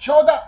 14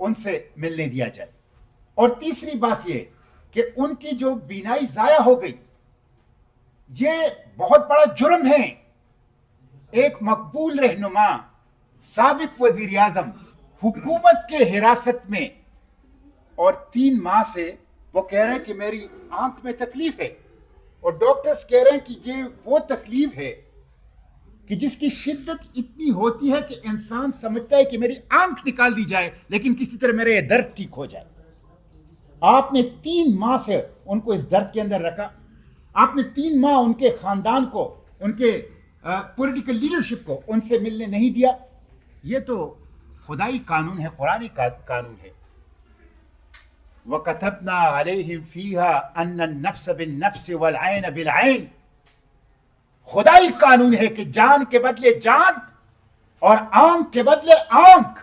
ان سے ملنے دیا جائے. اور تیسری بات یہ کہ ان کی جو بینائی ضائع ہو گئی یہ بہت بڑا جرم ہے. ایک مقبول رہنما سابق وزیر اعظم حکومت کے حراست میں اور 3 ماہ سے وہ کہہ رہے ہیں کہ میری آنکھ میں تکلیف ہے اور ڈاکٹرز کہہ رہے ہیں کہ یہ وہ تکلیف ہے کہ جس کی شدت اتنی ہوتی ہے کہ انسان سمجھتا ہے کہ میری آنکھ نکال دی جائے لیکن کسی طرح میرا یہ درد ٹھیک ہو جائے. آپ نے 3 ماہ سے ان کو اس درد کے اندر رکھا. آپ نے 3 ماہ ان کے خاندان کو, ان کے پولیٹیکل لیڈرشپ کو ان سے ملنے نہیں دیا. یہ تو خدائی قانون ہے, قرآنی قانون ہے. وَكَتَبْنَا عَلَيْهِمْ فِيهَا أَنَّ النَّفْسَ بِالنَّفْسِ وَالْعَيْنَ بِالْعَيْنِ. خدائی قانون ہے کہ جان کے بدلے جان اور آنکھ کے بدلے آنکھ.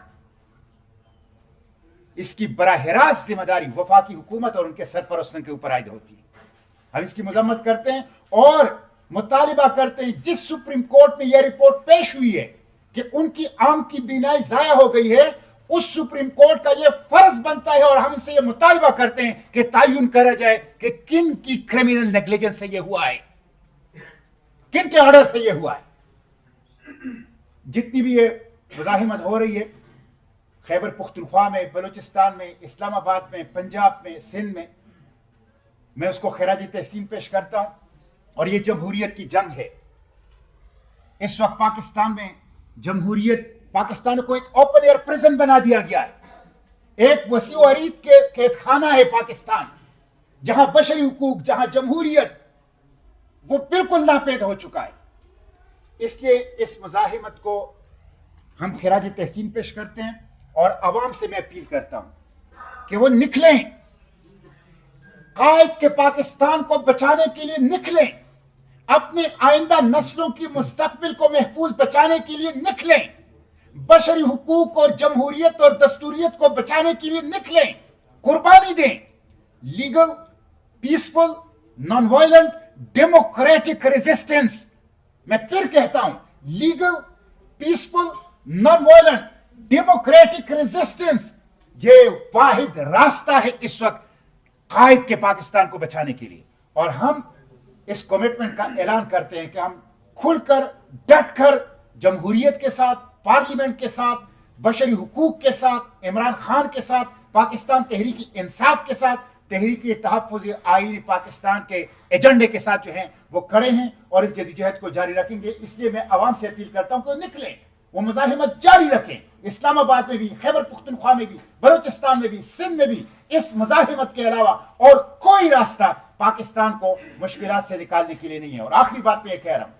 اس کی براہ راست ذمہ داری وفاقی حکومت اور ان کے سرپرستوں کے اوپر عائد ہوتی ہے. ہم اس کی مذمت کرتے ہیں اور مطالبہ کرتے ہیں. جس سپریم کورٹ میں یہ رپورٹ پیش ہوئی ہے کہ ان کی آنکھ کی بینائی ضائع ہو گئی ہے, اس سپریم کورٹ کا یہ فرض بنتا ہے اور ہم ان سے یہ مطالبہ کرتے ہیں کہ تعین کرا جائے کہ کن کی کرمینل نیگلیجنس سے یہ ہوا ہے, کن کے آرڈر سے یہ ہوا ہے. جتنی بھی یہ مزاحمت ہو رہی ہے خیبر پختونخوا میں, بلوچستان میں, اسلام آباد میں, پنجاب میں, سندھ میں اس کو خراج تحسین پیش کرتا ہوں. اور یہ جمہوریت کی جنگ ہے. اس وقت پاکستان میں جمہوریت, پاکستان کو ایک اوپن ایئر پریزن بنا دیا گیا ہے. ایک وسیع و عریض کے قید خانہ ہے پاکستان, جہاں بشری حقوق, جہاں جمہوریت وہ بالکل ناپید ہو چکا ہے. اس لیے اس مزاحمت کو ہم خراج تحسین پیش کرتے ہیں اور عوام سے میں اپیل کرتا ہوں کہ وہ نکلیں, قائد کے پاکستان کو بچانے کے لیے نکلیں, اپنے آئندہ نسلوں کی مستقبل کو محفوظ بچانے کے لیے نکلیں, بشری حقوق اور جمہوریت اور دستوریت کو بچانے کے لیے نکلیں, قربانی دیں. Legal, peaceful, non violent, democratic resistance. میں پھر کہتا ہوں, legal, peaceful, non violent, democratic resistance یہ واحد راستہ ہے اس وقت قائد کے پاکستان کو بچانے کے لیے. اور ہم اس کمٹمنٹ کا اعلان کرتے ہیں کہ ہم کھل کر, ڈٹ کر جمہوریت کے ساتھ, پارلیمنٹ کے ساتھ, بشری حقوق کے ساتھ, عمران خان کے ساتھ, پاکستان تحریک انصاف کے ساتھ, تحریک تحفظ آئین پاکستان کے ایجنڈے کے ساتھ جو ہیں وہ کھڑے ہیں اور اس جدوجہد کو جاری رکھیں گے. اس لیے میں عوام سے اپیل کرتا ہوں کہ وہ نکلیں, وہ مزاحمت جاری رکھیں. اسلام آباد میں بھی, خیبر پختونخوا میں بھی, بلوچستان میں بھی, سندھ میں بھی اس مزاحمت کے علاوہ اور کوئی راستہ پاکستان کو مشکلات سے نکالنے کے لیے نہیں ہے. اور آخری بات میں یہ کہہ رہا ہوں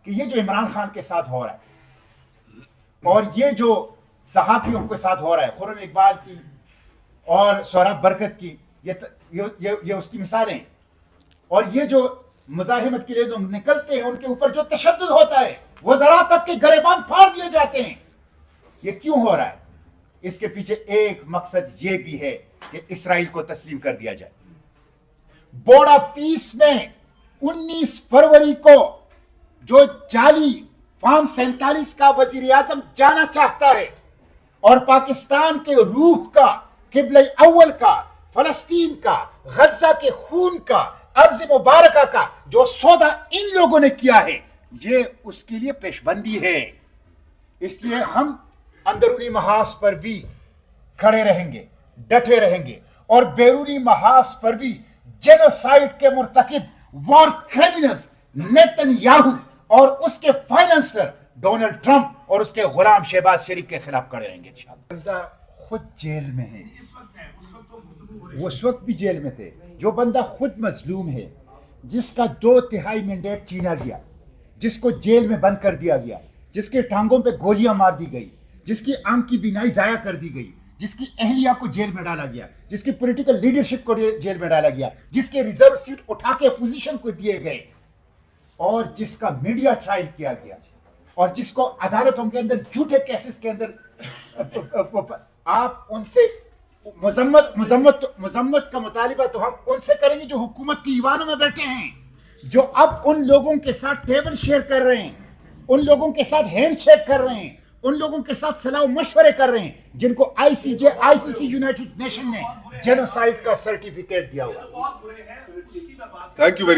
کہ یہ جو عمران خان کے ساتھ ہو رہا ہے اور یہ جو صحافیوں کے ساتھ ہو رہا ہے, خرم اقبال کی اور سہراب برکت کی, یہ اس کی مثالیں. اور یہ جو مزاحمت کے لیے جو نکلتے ہیں ان کے اوپر جو تشدد ہوتا ہے, وزراء تک کے گریبان پھاڑ دیے جاتے ہیں. یہ کیوں ہو رہا ہے؟ اس کے پیچھے ایک مقصد یہ بھی ہے کہ اسرائیل کو تسلیم کر دیا جائے. بوڈا پیس میں 19 فروری کو جو جعلی فارم 47 کا وزیر اعظم جانا چاہتا ہے اور پاکستان کے روح کا, قبلہ اول کا, فلسطین کا, غزہ کے خون کا, ارض مبارکہ کا جو سودا ان لوگوں نے کیا ہے, یہ اس کے لیے پیشبندی ہے. اس لیے ہم اندرونی محاذ پر بھی کھڑے رہیں گے, ڈٹے رہیں گے, اور بیرونی محاذ پر بھی جینوسائیڈ کے مرتکب وار کرمنلز نیتن یاہو اور اس کے فائنانسر ڈونلڈ ٹرمپ اور اس کے غلام شہباز شریف کے خلاف کھڑے رہیں گے انشاءاللہ. بندہ خود جیل میں ہے, وہ اس وقت بھی جیل میں تھے. جو بندہ خود مظلوم ہے, جس کا 2/3 مینڈیٹ چھینا گیا, جس کو جیل میں بند کر دیا گیا, جس کے ٹانگوں پہ گولیاں مار دی گئی, جس کی آنکھ کی بینائی ضائع کر دی گئی, جس کی اہلیہ کو جیل میں ڈالا گیا, جس کی پولیٹیکل لیڈرشپ کو جیل میں ڈالا گیا, جس کے ریزرو سیٹ اٹھا کے اپوزیشن کو دیے گئے, اور جس کا میڈیا ٹرائل کیا گیا, اور جس کو عدالتوں کے اندر جھوٹے کیسز کے اندر آپ ان سے مذمت کا مطالبہ تو ہم ان سے کریں گے جو حکومت کی ایوانوں میں بیٹھے ہیں, جو اب ان لوگوں کے ساتھ ٹیبل شیئر کر رہے ہیں, ان لوگوں کے ساتھ ہینڈ شیک کر رہے ہیں, ان لوگوں کے ساتھ صلاح و مشورے کر رہے ہیں جن کو ICC یونائٹڈ نیشن نے جینوسائیڈ کا سرٹیفکیٹ دیا ہوا. Thank you very